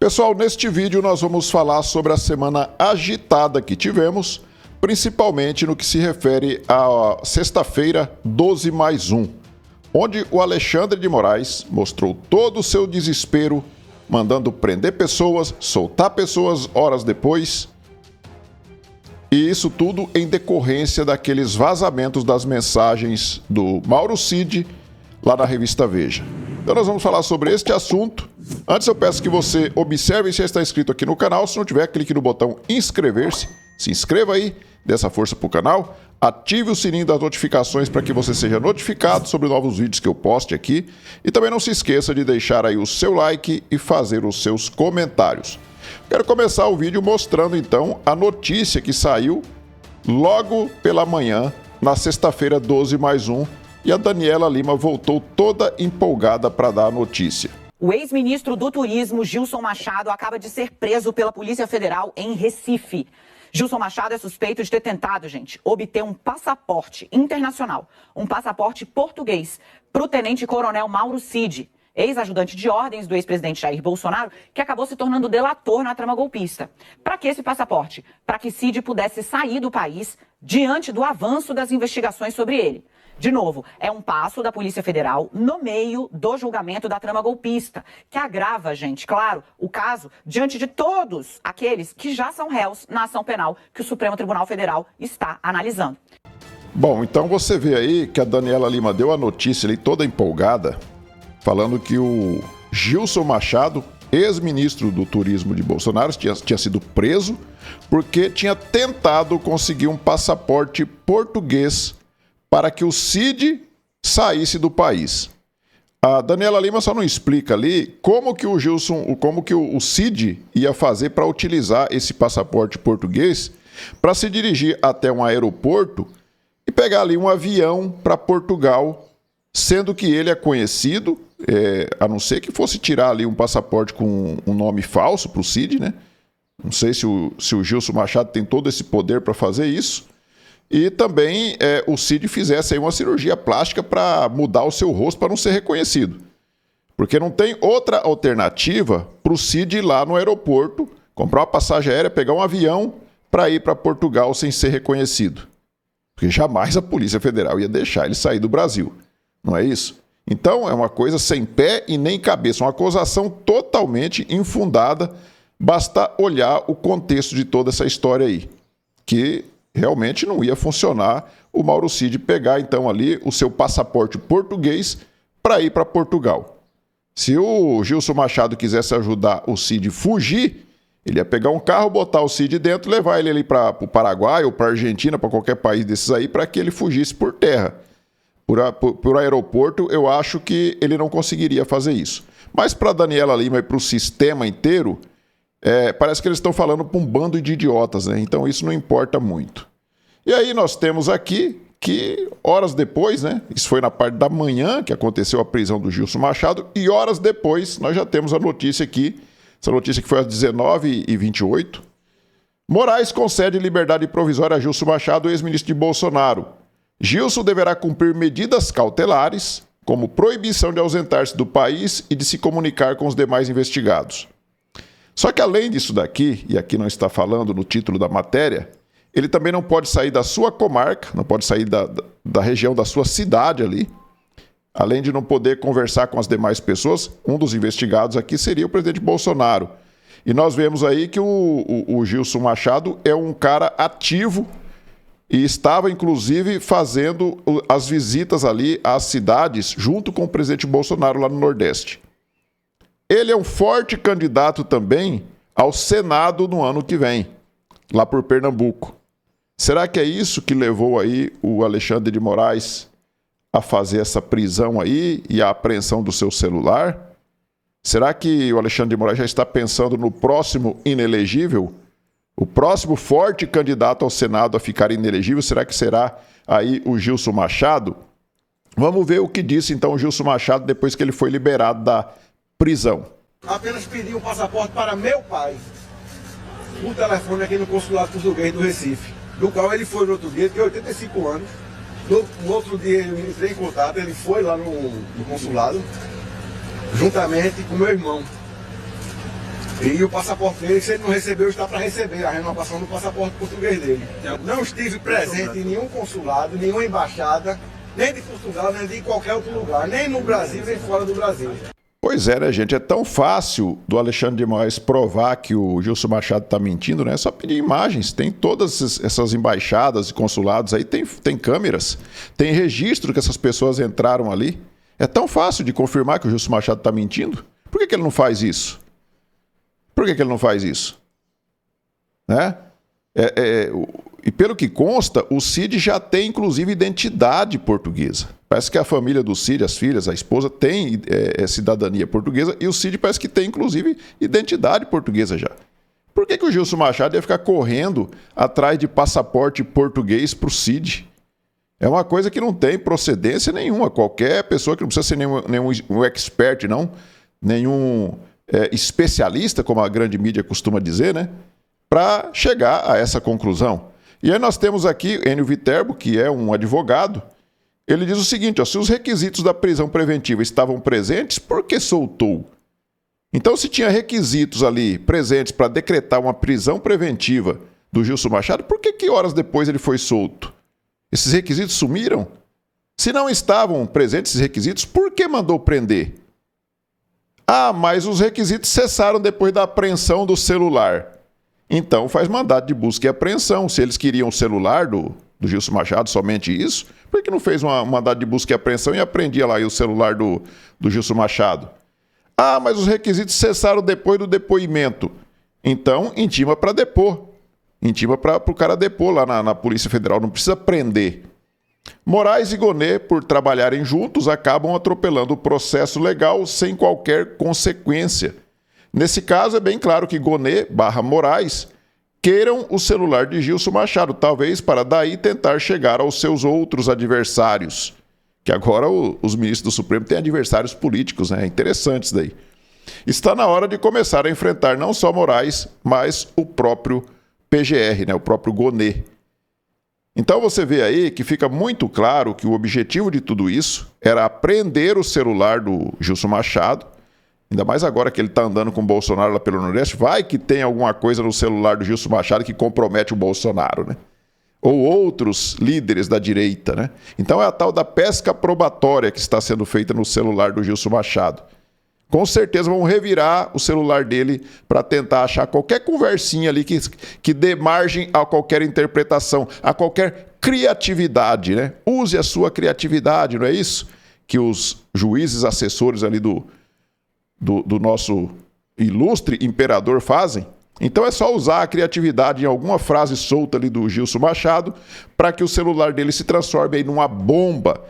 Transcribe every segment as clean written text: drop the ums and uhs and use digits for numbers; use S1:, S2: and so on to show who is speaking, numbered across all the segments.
S1: Pessoal, neste vídeo nós vamos falar sobre a semana agitada que tivemos, principalmente no que se refere à sexta-feira 12+1, onde o Alexandre de Moraes mostrou todo o seu desespero, mandando prender pessoas, soltar pessoas horas depois, e isso tudo em decorrência daqueles vazamentos das mensagens do Mauro Cid lá na revista Veja. Então nós vamos falar sobre este assunto. Antes eu peço que você observe se já está inscrito aqui no canal. Se não tiver, clique no botão inscrever-se. Se inscreva aí, dê essa força para o canal. Ative o sininho das notificações para que você seja notificado sobre novos vídeos que eu poste aqui. E também não se esqueça de deixar aí o seu like e fazer os seus comentários. Quero começar o vídeo mostrando então a notícia que saiu logo pela manhã, na sexta-feira 12+1, e a Daniela Lima voltou toda empolgada para dar a notícia.
S2: O ex-ministro do Turismo, Gilson Machado, acaba de ser preso pela Polícia Federal em Recife. Gilson Machado é suspeito de ter tentado, obter um passaporte internacional, um passaporte português, para o tenente-coronel Mauro Cid, ex-ajudante de ordens do ex-presidente Jair Bolsonaro, que acabou se tornando delator na trama golpista. Para que esse passaporte? Para que Cid pudesse sair do país diante do avanço das investigações sobre ele. De novo, é um passo da Polícia Federal no meio do julgamento da trama golpista, que agrava, claro, o caso diante de todos aqueles que já são réus na ação penal que o Supremo Tribunal Federal está analisando.
S1: Bom, então você vê aí que a Daniela Lima deu a notícia ali toda empolgada, falando que o Gilson Machado, ex-ministro do Turismo de Bolsonaro, tinha sido preso porque tinha tentado conseguir um passaporte português para que o Cid saísse do país. A Daniela Lima só não explica ali como que o Cid ia fazer para utilizar esse passaporte português para se dirigir até um aeroporto e pegar ali um avião para Portugal, sendo que ele é conhecido, a não ser que fosse tirar ali um passaporte com um nome falso para o Cid, né? Não sei se o Gilson Machado tem todo esse poder para fazer isso. E também o Cid fizesse aí uma cirurgia plástica para mudar o seu rosto para não ser reconhecido. Porque não tem outra alternativa para o Cid ir lá no aeroporto, comprar uma passagem aérea, pegar um avião para ir para Portugal sem ser reconhecido. Porque jamais a Polícia Federal ia deixar ele sair do Brasil. Não é isso? Então é uma coisa sem pé e nem cabeça, uma acusação totalmente infundada. Basta olhar o contexto de toda essa história aí, que realmente não ia funcionar o Mauro Cid pegar então ali o seu passaporte português para ir para Portugal. Se o Gilson Machado quisesse ajudar o Cid a fugir, ele ia pegar um carro, botar o Cid dentro, levar ele ali para o Paraguai ou para a Argentina, para qualquer país desses aí, para que ele fugisse por terra. Por aeroporto, eu acho que ele não conseguiria fazer isso. Mas para Daniela Lima e para o sistema inteiro, parece que eles estão falando para um bando de idiotas, né? Então isso não importa muito. E aí nós temos aqui que horas depois, né? Isso foi na parte da manhã que aconteceu a prisão do Gilson Machado, e horas depois nós já temos a notícia aqui, essa notícia que foi às 19h28. Moraes concede liberdade provisória a Gilson Machado, ex-ministro de Bolsonaro. Gilson deverá cumprir medidas cautelares, como proibição de ausentar-se do país e de se comunicar com os demais investigados. Só que além disso daqui, e aqui não está falando no título da matéria, ele também não pode sair da sua comarca, não pode sair da região da sua cidade ali, além de não poder conversar com as demais pessoas. Um dos investigados aqui seria o presidente Bolsonaro. E nós vemos aí que o Gilson Machado é um cara ativo e estava inclusive fazendo as visitas ali às cidades junto com o presidente Bolsonaro lá no Nordeste. Ele é um forte candidato também ao Senado no ano que vem, lá por Pernambuco. Será que é isso que levou aí o Alexandre de Moraes a fazer essa prisão aí e a apreensão do seu celular? Será que o Alexandre de Moraes já está pensando no próximo inelegível? O próximo forte candidato ao Senado a ficar inelegível, será que será aí o Gilson Machado? Vamos ver o que disse então o Gilson Machado depois que ele foi liberado da prisão.
S3: Apenas pedi um passaporte para meu pai, o telefone aqui no consulado português do Recife, do qual ele foi no outro dia, tem 85 anos. No outro dia ele entrei em contato, ele foi lá no consulado, juntamente com meu irmão. E o passaporte dele, se ele não recebeu, está para receber a renovação do passaporte português dele. Não estive presente em nenhum consulado, nenhuma embaixada, nem de Portugal, nem de qualquer outro lugar, nem no Brasil, nem fora do Brasil.
S1: Pois é, né, gente? É tão fácil do Alexandre de Moraes provar que o Gilson Machado está mentindo, né? É só pedir imagens. Tem todas essas embaixadas e consulados aí, tem câmeras, tem registro que essas pessoas entraram ali. É tão fácil de confirmar que o Gilson Machado está mentindo. Por que ele não faz isso? Por que ele não faz isso? Né? E pelo que consta, o Cid já tem, inclusive, identidade portuguesa. Parece que a família do Cid, as filhas, a esposa, tem cidadania portuguesa e o Cid parece que tem, inclusive, identidade portuguesa já. Por que o Gilson Machado ia ficar correndo atrás de passaporte português para o Cid? É uma coisa que não tem procedência nenhuma. Qualquer pessoa que não precisa ser nenhum expert, não, nenhum especialista, como a grande mídia costuma dizer, né, para chegar a essa conclusão. E aí nós temos aqui Enio Viterbo, que é um advogado. Ele diz o seguinte, ó, se os requisitos da prisão preventiva estavam presentes, por que soltou? Então, se tinha requisitos ali presentes para decretar uma prisão preventiva do Gilson Machado, por que horas depois ele foi solto? Esses requisitos sumiram? Se não estavam presentes esses requisitos, por que mandou prender? Ah, mas os requisitos cessaram depois da apreensão do celular. Então faz mandado de busca e apreensão. Se eles queriam o celular do Gilson Machado, somente isso, por que não fez um mandado de busca e apreensão e apreendia lá o celular do Gilson Machado? Ah, mas os requisitos cessaram depois do depoimento. Então intima para depor. Intima para o cara depor lá na Polícia Federal, não precisa prender. Moraes e Gonê, por trabalharem juntos, acabam atropelando o processo legal sem qualquer consequência. Nesse caso, é bem claro que Gonê / Moraes queiram o celular de Gilson Machado, talvez para daí tentar chegar aos seus outros adversários. Que agora os ministros do Supremo têm adversários políticos, né? É interessante isso daí. Está na hora de começar a enfrentar não só Moraes, mas o próprio PGR, né? O próprio Gonê. Então você vê aí que fica muito claro que o objetivo de tudo isso era apreender o celular do Gilson Machado, ainda mais agora que ele está andando com o Bolsonaro lá pelo Nordeste, vai que tem alguma coisa no celular do Gilson Machado que compromete o Bolsonaro, né? Ou outros líderes da direita, né? Então é a tal da pesca probatória que está sendo feita no celular do Gilson Machado. Com certeza vão revirar o celular dele para tentar achar qualquer conversinha ali que dê margem a qualquer interpretação, a qualquer criatividade, né? Use a sua criatividade, não é isso? Que os juízes assessores ali do nosso ilustre imperador fazem. Então é só usar a criatividade em alguma frase solta ali do Gilson Machado para que o celular dele se transforme aí numa bomba.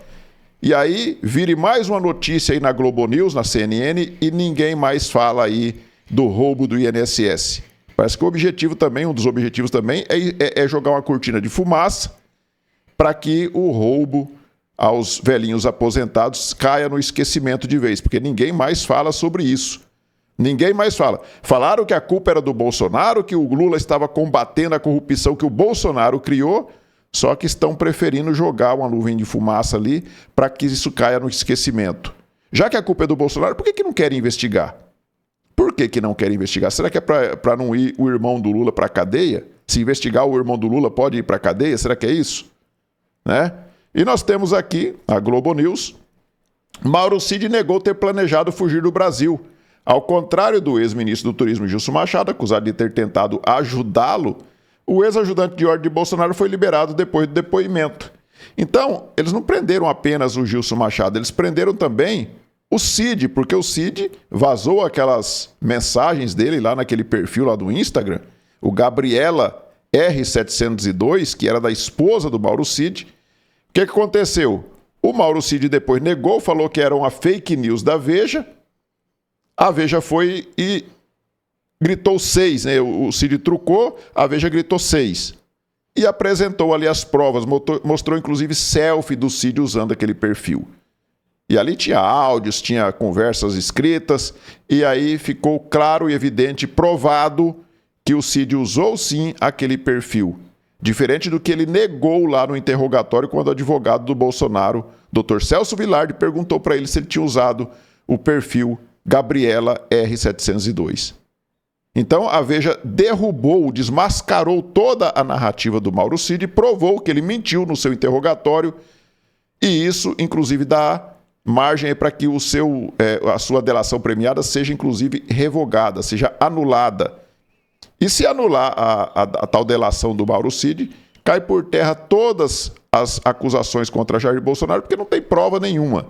S1: E aí vire mais uma notícia aí na Globo News, na CNN, e ninguém mais fala aí do roubo do INSS. Parece que o objetivo também, um dos objetivos também, é jogar uma cortina de fumaça para que o roubo aos velhinhos aposentados caia no esquecimento de vez, porque ninguém mais fala sobre isso. Ninguém mais fala. Falaram que a culpa era do Bolsonaro, que o Lula estava combatendo a corrupção que o Bolsonaro criou, só que estão preferindo jogar uma nuvem de fumaça ali para que isso caia no esquecimento. Já que a culpa é do Bolsonaro, por que não querem investigar? Por que não querem investigar? Será que é para não ir o irmão do Lula para a cadeia? Se investigar o irmão do Lula pode ir para a cadeia? Será que é isso? Né? E nós temos aqui, a Globo News, Mauro Cid negou ter planejado fugir do Brasil. Ao contrário do ex-ministro do Turismo Gilson Machado, acusado de ter tentado ajudá-lo, o ex-ajudante de ordem de Bolsonaro foi liberado depois do depoimento. Então, eles não prenderam apenas o Gilson Machado, eles prenderam também o Cid, porque o Cid vazou aquelas mensagens dele lá naquele perfil lá do Instagram, o Gabriela R702, que era da esposa do Mauro Cid. O que aconteceu? O Mauro Cid depois negou, falou que era uma fake news da Veja. A Veja foi e gritou 6, né? O Cid trucou, a Veja gritou 6. E apresentou ali as provas, mostrou inclusive selfie do Cid usando aquele perfil. E ali tinha áudios, tinha conversas escritas, e aí ficou claro e evidente, provado, que o Cid usou sim aquele perfil. Diferente do que ele negou lá no interrogatório quando o advogado do Bolsonaro, Dr. Celso Vilardi, perguntou para ele se ele tinha usado o perfil Gabriela R702. Então, a Veja derrubou, desmascarou toda a narrativa do Mauro Cid e provou que ele mentiu no seu interrogatório, e isso, inclusive, dá margem para que a sua delação premiada seja, inclusive, revogada, seja anulada. E se anular a tal delação do Mauro Cid, cai por terra todas as acusações contra Jair Bolsonaro, porque não tem prova nenhuma.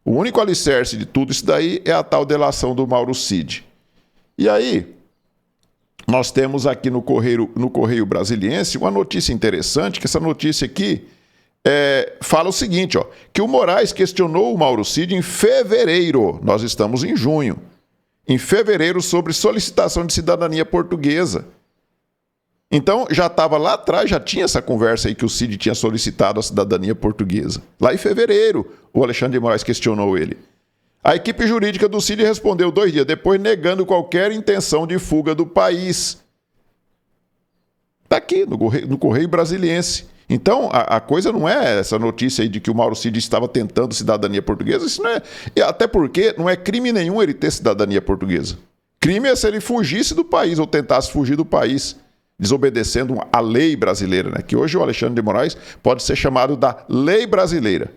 S1: O único alicerce de tudo isso daí é a tal delação do Mauro Cid. E aí, nós temos aqui no Correio Brasiliense uma notícia interessante, que essa notícia aqui fala o seguinte, ó, que o Moraes questionou o Mauro Cid em fevereiro, nós estamos em junho, em fevereiro, sobre solicitação de cidadania portuguesa. Então, já estava lá atrás, já tinha essa conversa aí que o Cid tinha solicitado a cidadania portuguesa. Lá em fevereiro, o Alexandre de Moraes questionou ele. A equipe jurídica do Cid respondeu 2 dias depois, negando qualquer intenção de fuga do país. Está aqui, no Correio Brasiliense. Então, a coisa não é essa notícia aí de que o Mauro Cid estava tentando cidadania portuguesa. Isso não é. Até porque não é crime nenhum ele ter cidadania portuguesa. Crime é se ele fugisse do país ou tentasse fugir do país, desobedecendo a lei brasileira, né? Que hoje o Alexandre de Moraes pode ser chamado da lei brasileira.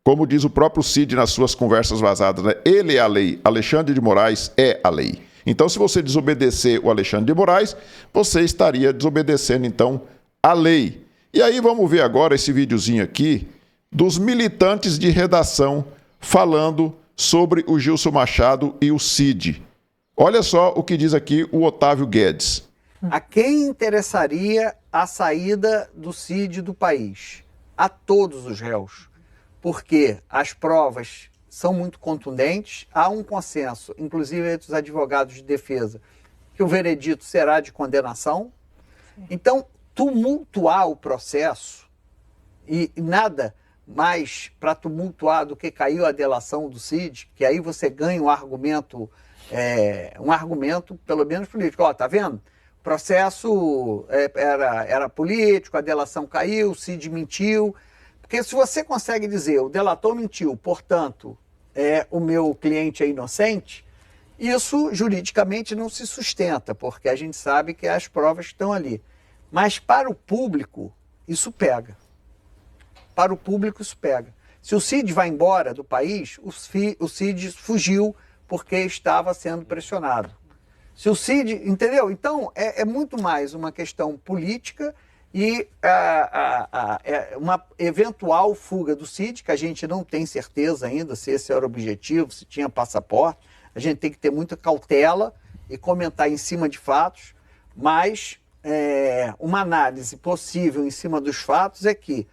S1: Como diz o próprio Cid nas suas conversas vazadas, né? Ele é a lei, Alexandre de Moraes é a lei. Então, se você desobedecer o Alexandre de Moraes, você estaria desobedecendo, então, a lei. E aí vamos ver agora esse videozinho aqui dos militantes de redação falando sobre o Gilson Machado e o Cid. Olha só o que diz aqui o Otávio Guedes.
S4: A quem interessaria a saída do Cid do país? A todos os réus. Porque as provas são muito contundentes, há um consenso, inclusive entre os advogados de defesa, que o veredito será de condenação. Então, tumultuar o processo, e nada mais para tumultuar do que caiu a delação do Cid, que aí você ganha um argumento pelo menos político. Ó, tá vendo? O processo era político, a delação caiu, o Cid mentiu. Porque se você consegue dizer, o delator mentiu, portanto, o meu cliente é inocente, isso juridicamente não se sustenta, porque a gente sabe que as provas estão ali. Mas para o público, isso pega. Para o público, isso pega. Se o Cid vai embora do país, o Cid fugiu porque estava sendo pressionado. Se o Cid, entendeu? Então, é muito mais uma questão política e uma eventual fuga do Cid, que a gente não tem certeza ainda se esse era o objetivo, se tinha passaporte. A gente tem que ter muita cautela e comentar em cima de fatos, mas uma análise possível em cima dos fatos é que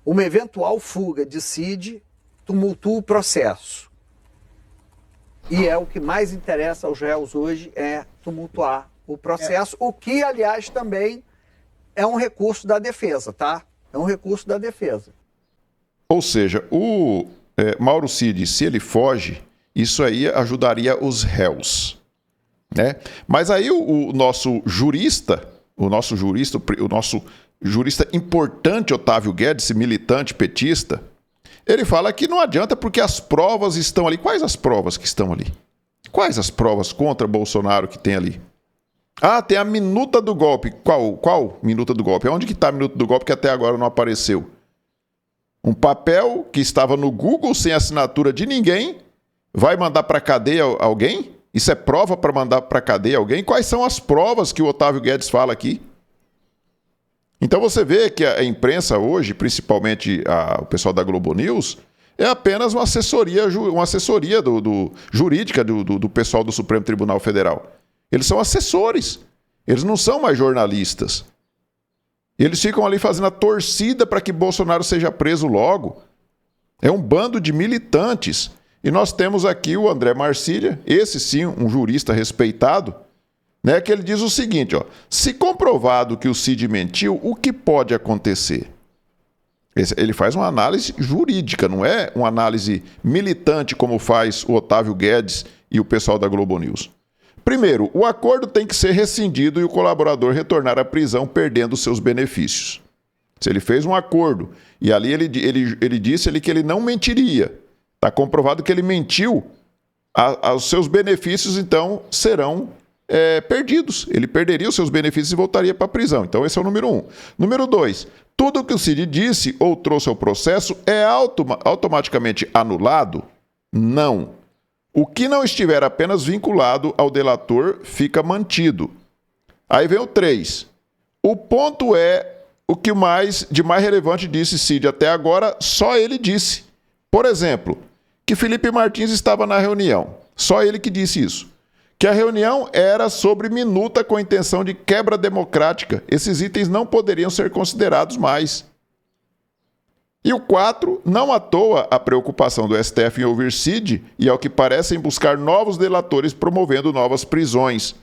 S4: uma eventual fuga de Cid tumultua o processo. E é o que mais interessa aos réus hoje, é tumultuar o processo, o que, aliás, também é um recurso da defesa, tá? É um recurso da defesa.
S1: Ou seja, o Mauro Cid, se ele foge, isso aí ajudaria os réus, né? Mas aí o nosso jurista importante, Otávio Guedes, militante petista, ele fala que não adianta porque as provas estão ali. Quais as provas que estão ali? Quais as provas contra Bolsonaro que tem ali? Ah, tem a minuta do golpe. Qual minuta do golpe? Onde que está a minuta do golpe que até agora não apareceu? Um papel que estava no Google sem assinatura de ninguém, vai mandar para cadeia alguém? Isso é prova para mandar para cadeia alguém? Quais são as provas que o Otávio Guedes fala aqui? Então você vê que a imprensa hoje, principalmente o pessoal da Globo News, é apenas uma assessoria jurídica do pessoal do Supremo Tribunal Federal. Eles são assessores, eles não são mais jornalistas. Eles ficam ali fazendo a torcida para que Bolsonaro seja preso logo. É um bando de militantes. E nós temos aqui o André Marcília, esse sim, um jurista respeitado, né, que ele diz o seguinte, ó: se comprovado que o Cid mentiu, o que pode acontecer? Ele faz uma análise jurídica, não é uma análise militante como faz o Otávio Guedes e o pessoal da Globo News. Primeiro, o acordo tem que ser rescindido e o colaborador retornar à prisão perdendo seus benefícios. Se ele fez um acordo e ali ele disse que ele não mentiria, está comprovado que ele mentiu, os seus benefícios então serão perdidos. Ele perderia os seus benefícios e voltaria para a prisão. Então, esse é o número 1. Número 2, tudo o que o Cid disse ou trouxe ao processo é automaticamente anulado? Não. O que não estiver apenas vinculado ao delator fica mantido. Aí vem o 3. O ponto é o que de mais relevante disse Cid até agora, só ele disse. Por exemplo, que Felipe Martins estava na reunião. Só ele que disse isso. Que a reunião era sobre minuta com intenção de quebra democrática. Esses itens não poderiam ser considerados mais. E o 4, não à toa a preocupação do STF em ouvir Cid e, ao que parece, em buscar novos delatores promovendo novas prisões.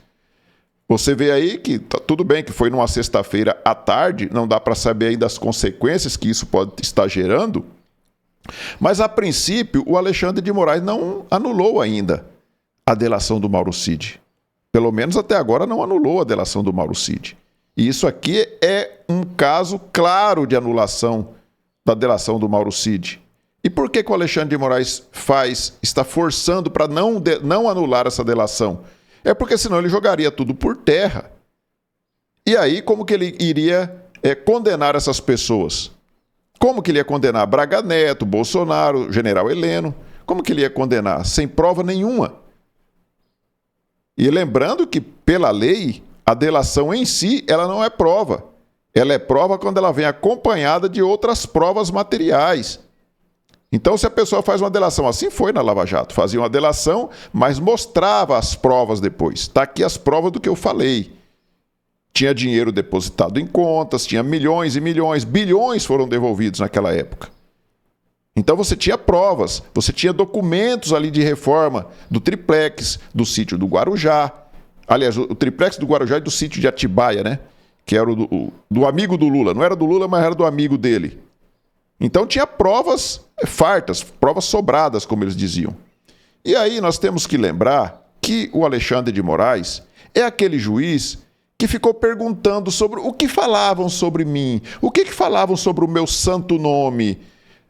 S1: Você vê aí que tudo bem que foi numa sexta-feira à tarde, não dá para saber ainda as consequências que isso pode estar gerando, mas a princípio o Alexandre de Moraes não anulou ainda a delação do Mauro Cid. Pelo menos até agora não anulou a delação do Mauro Cid. E isso aqui é um caso claro de anulação da delação do Mauro Cid. E por que o Alexandre de Moraes está forçando para não anular essa delação? É porque senão ele jogaria tudo por terra. E aí, como que ele iria condenar essas pessoas? Como que ele ia condenar Braga Neto, Bolsonaro, General Heleno? Como que ele ia condenar? Sem prova nenhuma. E lembrando que, pela lei, a delação em si, ela não é prova. Ela é prova quando ela vem acompanhada de outras provas materiais. Então, se a pessoa faz uma delação, assim foi na Lava Jato, fazia uma delação, mas mostrava as provas depois. Está aqui as provas do que eu falei. Tinha dinheiro depositado em contas, tinha milhões e milhões, bilhões foram devolvidos naquela época. Então você tinha provas, você tinha documentos ali de reforma do triplex, do sítio do Guarujá. Aliás, o triplex do Guarujá e do sítio de Atibaia, né? Que era do amigo do Lula. Não era do Lula, mas era do amigo dele. Então tinha provas fartas, provas sobradas, como eles diziam. E aí nós temos que lembrar que o Alexandre de Moraes é aquele juiz que ficou perguntando sobre o que falavam sobre mim, o que falavam sobre o meu santo nome.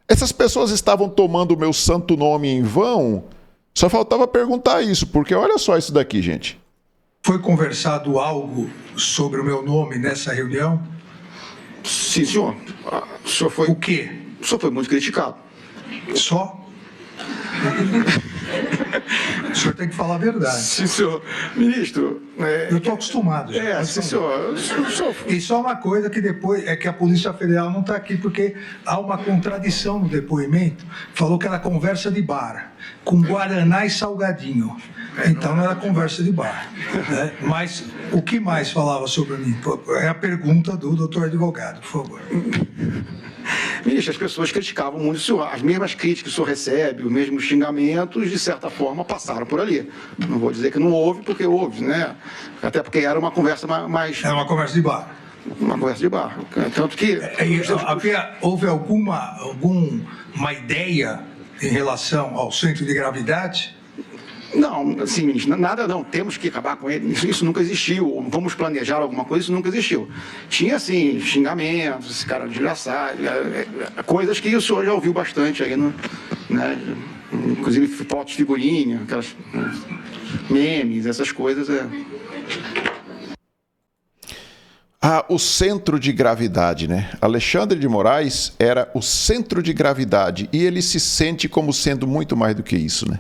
S1: Essas pessoas estavam tomando o meu santo nome em vão? Só faltava perguntar isso, porque olha só isso daqui, gente.
S5: Foi conversado algo sobre o meu nome nessa reunião?
S6: Sim, senhor. O senhor foi...
S5: O quê?
S6: O senhor foi muito criticado.
S5: Só? O senhor tem que falar a verdade.
S6: Sim, senhor. Ministro...
S5: Eu estou acostumado.
S6: Sim, senhor.
S5: E só uma coisa que depois é que a Polícia Federal não está aqui, porque há uma contradição no depoimento. Falou que era conversa de bar, com guaraná e salgadinho. Então não era conversa de bar. Né? Mas o que mais falava sobre mim? É a pergunta do doutor advogado, por favor.
S6: Ministro, as pessoas criticavam muito o senhor. As mesmas críticas que o senhor recebe, os mesmos xingamentos, de certa forma, passaram por ali. Não vou dizer que não houve, porque houve, né? Até porque era uma conversa mais...
S5: Era uma conversa de bar.
S6: Uma conversa de bar. Tanto que...
S5: Houve alguma ideia em relação ao centro de gravidade?
S6: Não, assim, ministro, nada não, temos que acabar com ele, isso nunca existiu, vamos planejar alguma coisa, isso nunca existiu. Tinha, assim, xingamentos, esse cara desgraçado, coisas que o senhor já ouviu bastante aí, né? Inclusive fotos, figurinha, aquelas memes, essas coisas.
S1: O centro de gravidade, né? Alexandre de Moraes era o centro de gravidade e ele se sente como sendo muito mais do que isso, né?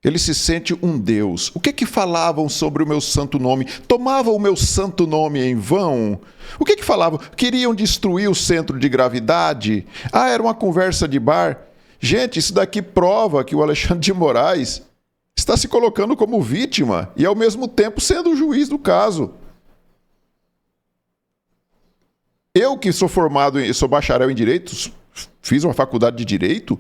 S1: Ele se sente um Deus. O que falavam sobre o meu santo nome? Tomavam o meu santo nome em vão? O que falavam? Queriam destruir o centro de gravidade? Era uma conversa de bar? Gente, isso daqui prova que o Alexandre de Moraes está se colocando como vítima e, ao mesmo tempo, sendo o juiz do caso. Eu, que sou sou bacharel em Direito, fiz uma faculdade de Direito,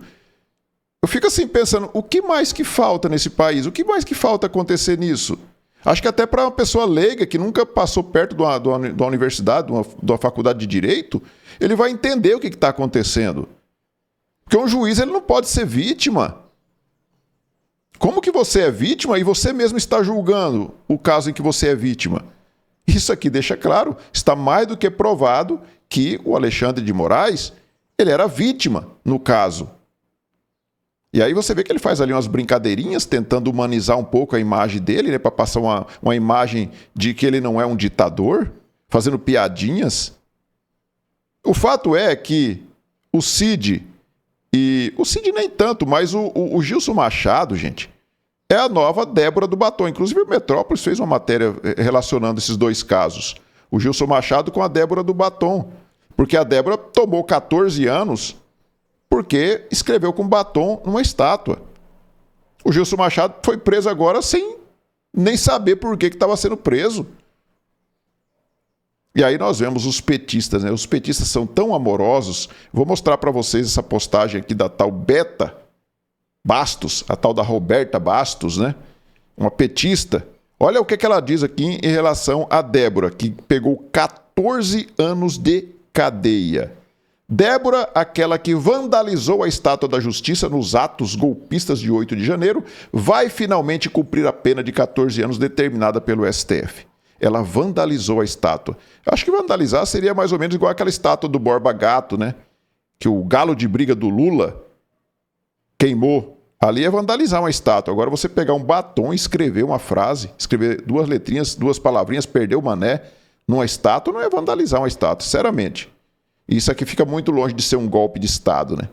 S1: eu fico assim pensando, o que mais que falta nesse país? O que mais que falta acontecer nisso? Acho que até para uma pessoa leiga que nunca passou perto de uma universidade, de uma faculdade de Direito, ele vai entender o que está acontecendo. Porque um juiz ele não pode ser vítima. Como que você é vítima e você mesmo está julgando o caso em que você é vítima? Isso aqui deixa claro, está mais do que provado que o Alexandre de Moraes ele era vítima no caso. E aí você vê que ele faz ali umas brincadeirinhas, tentando humanizar um pouco a imagem dele, né, para passar uma imagem de que ele não é um ditador, fazendo piadinhas. O fato é que o Cid nem tanto, mas o Gilson Machado, gente, é a nova Débora do Batom. Inclusive o Metrópolis fez uma matéria relacionando esses dois casos. O Gilson Machado com a Débora do Batom. Porque a Débora tomou 14 anos porque escreveu com batom numa estátua. O Gilson Machado foi preso agora sem nem saber por que estava sendo preso. E aí nós vemos os petistas, né? Os petistas são tão amorosos. Vou mostrar para vocês essa postagem aqui da tal Beta Bastos, a tal da Roberta Bastos, né? Uma petista. Olha o que ela diz aqui em relação a Débora, que pegou 14 anos de cadeia. Débora, aquela que vandalizou a Estátua da Justiça nos atos golpistas de 8 de janeiro, vai finalmente cumprir a pena de 14 anos determinada pelo STF. Ela vandalizou a estátua. Acho que vandalizar seria mais ou menos igual aquela estátua do Borba Gato, né? Que o galo de briga do Lula queimou. Ali é vandalizar uma estátua. Agora você pegar um batom e escrever uma frase, escrever 2 letrinhas, 2 palavrinhas, perder o mané numa estátua, não é vandalizar uma estátua, sinceramente. Isso aqui fica muito longe de ser um golpe de Estado, né?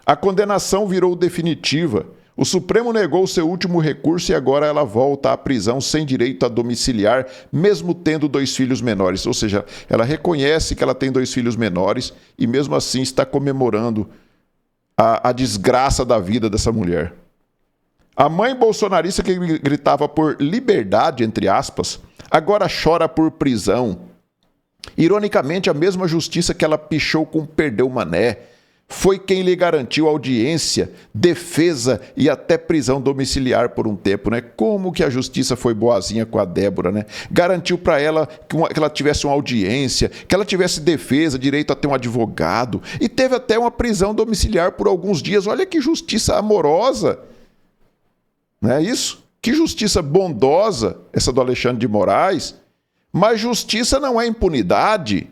S1: A condenação virou definitiva. O Supremo negou seu último recurso e agora ela volta à prisão sem direito a domiciliar, mesmo tendo 2 filhos menores. Ou seja, ela reconhece que ela tem 2 filhos menores e mesmo assim está comemorando a desgraça da vida dessa mulher. A mãe bolsonarista que gritava por liberdade, entre aspas, agora chora por prisão. Ironicamente, a mesma justiça que ela pichou com perdeu mané foi quem lhe garantiu audiência, defesa e até prisão domiciliar por um tempo, né? Como que a justiça foi boazinha com a Débora, né? Garantiu para ela que ela tivesse uma audiência, que ela tivesse defesa, direito a ter um advogado e teve até uma prisão domiciliar por alguns dias. Olha que justiça amorosa, não é isso? Que justiça bondosa essa do Alexandre de Moraes. Mas justiça não é impunidade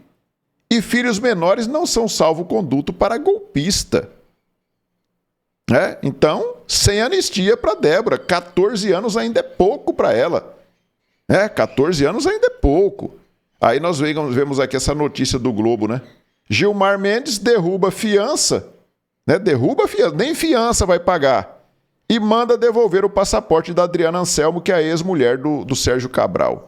S1: e filhos menores não são salvo-conduto para golpista. Então, sem anistia para Débora. 14 anos ainda é pouco para ela. 14 anos ainda é pouco. Aí nós vemos aqui essa notícia do Globo, né? Gilmar Mendes derruba fiança. Derruba fiança, nem fiança vai pagar. E manda devolver o passaporte da Adriana Anselmo, que é a ex-mulher do Sérgio Cabral.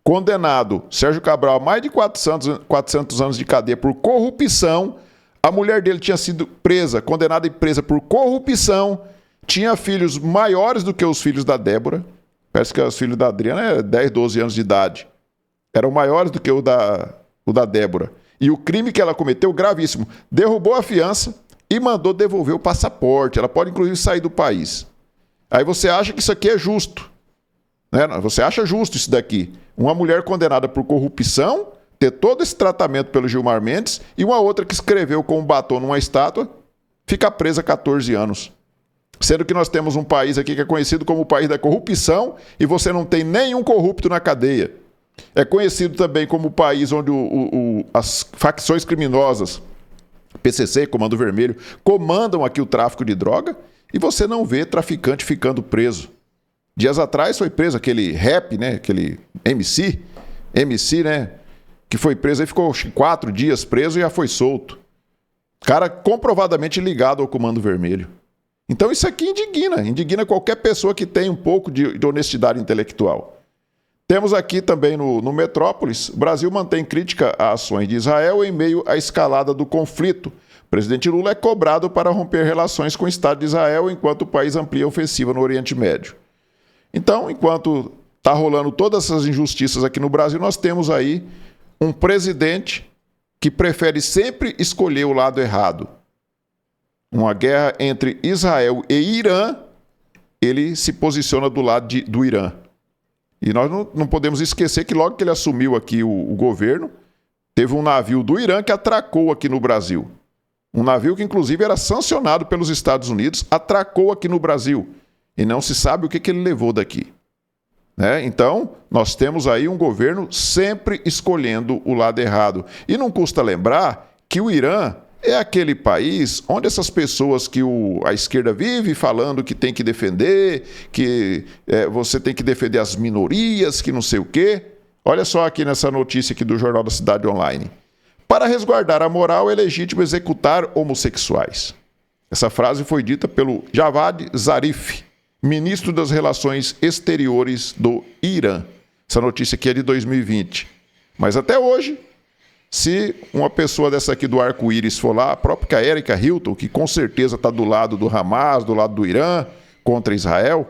S1: Condenado Sérgio Cabral a mais de 400 anos de cadeia por corrupção. A mulher dele tinha sido presa, condenada e presa por corrupção. Tinha filhos maiores do que os filhos da Débora. Parece que os filhos da Adriana eram 10, 12 anos de idade. Eram maiores do que o da Débora. E o crime que ela cometeu, gravíssimo, derrubou a fiança e mandou devolver o passaporte. Ela pode, inclusive, sair do país. Aí você acha que isso aqui é justo. Você acha justo isso daqui? Uma mulher condenada por corrupção, ter todo esse tratamento pelo Gilmar Mendes, e uma outra que escreveu com um batom numa estátua, fica presa 14 anos. Sendo que nós temos um país aqui que é conhecido como o país da corrupção, e você não tem nenhum corrupto na cadeia. É conhecido também como o país onde as facções criminosas, PCC, Comando Vermelho, comandam aqui o tráfico de droga, e você não vê traficante ficando preso. Dias atrás foi preso aquele rap, né? Aquele MC, né? Que foi preso, aí ficou 4 dias preso e já foi solto. Cara comprovadamente ligado ao Comando Vermelho. Então isso aqui indigna qualquer pessoa que tem um pouco de honestidade intelectual. Temos aqui também no Metrópolis, o Brasil mantém crítica a ações de Israel em meio à escalada do conflito. O presidente Lula é cobrado para romper relações com o Estado de Israel enquanto o país amplia a ofensiva no Oriente Médio. Então, enquanto está rolando todas essas injustiças aqui no Brasil, nós temos aí um presidente que prefere sempre escolher o lado errado. Uma guerra entre Israel e Irã, ele se posiciona do lado do Irã. E nós não podemos esquecer que logo que ele assumiu aqui o governo, teve um navio do Irã que atracou aqui no Brasil. Um navio que, inclusive, era sancionado pelos Estados Unidos, atracou aqui no Brasil. E não se sabe o que ele levou daqui. Então, nós temos aí um governo sempre escolhendo o lado errado. E não custa lembrar que o Irã é aquele país onde essas pessoas que a esquerda vive falando que tem que defender, que você tem que defender as minorias, que não sei o quê. Olha só aqui nessa notícia aqui do Jornal da Cidade Online. Para resguardar a moral, é legítimo executar homossexuais. Essa frase foi dita pelo Javad Zarif, ministro das Relações Exteriores do Irã. Essa notícia aqui é de 2020. Mas até hoje, se uma pessoa dessa aqui do arco-íris for lá, a própria Erika Hilton, que com certeza está do lado do Hamas, do lado do Irã, contra Israel,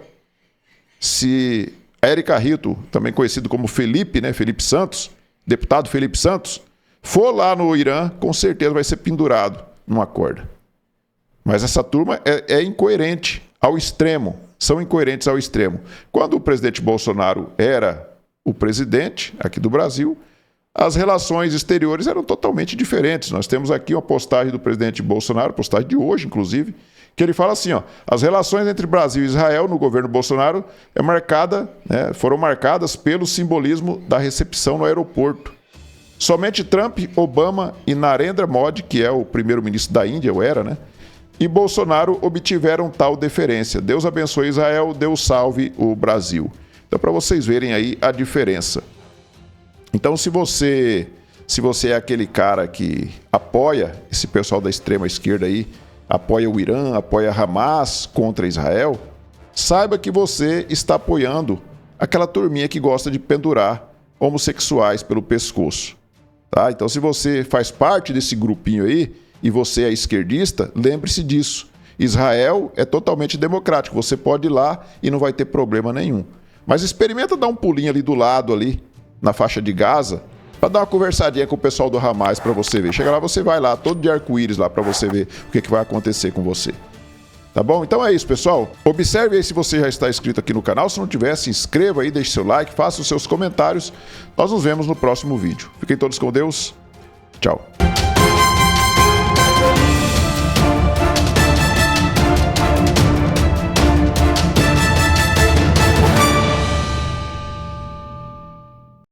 S1: se a Erika Hilton, também conhecido como Felipe, né, Felipe Santos, deputado Felipe Santos, for lá no Irã, com certeza vai ser pendurado numa corda. Mas essa turma é incoerente ao extremo, são incoerentes ao extremo. Quando o presidente Bolsonaro era o presidente aqui do Brasil, as relações exteriores eram totalmente diferentes. Nós temos aqui uma postagem do presidente Bolsonaro, postagem de hoje, inclusive, que ele fala assim, ó, as relações entre Brasil e Israel no governo Bolsonaro foram marcadas pelo simbolismo da recepção no aeroporto. Somente Trump, Obama e Narendra Modi, que é o primeiro-ministro da Índia, e Bolsonaro obtiveram tal deferência. Deus abençoe Israel, Deus salve o Brasil. Então, para vocês verem aí a diferença. Então, se você é aquele cara que apoia esse pessoal da extrema esquerda aí, apoia o Irã, apoia Hamas contra Israel, saiba que você está apoiando aquela turminha que gosta de pendurar homossexuais pelo pescoço. Tá? Então, se você faz parte desse grupinho aí e você é esquerdista, lembre-se disso. Israel é totalmente democrático. Você pode ir lá e não vai ter problema nenhum. Mas experimenta dar um pulinho ali do lado, ali, na faixa de Gaza, para dar uma conversadinha com o pessoal do Hamas para você ver. Chega lá, você vai lá, todo de arco-íris lá, para você ver o que vai acontecer com você. Tá bom? Então é isso, pessoal. Observe aí se você já está inscrito aqui no canal. Se não tiver, se inscreva aí, deixe seu like, faça os seus comentários. Nós nos vemos no próximo vídeo. Fiquem todos com Deus. Tchau.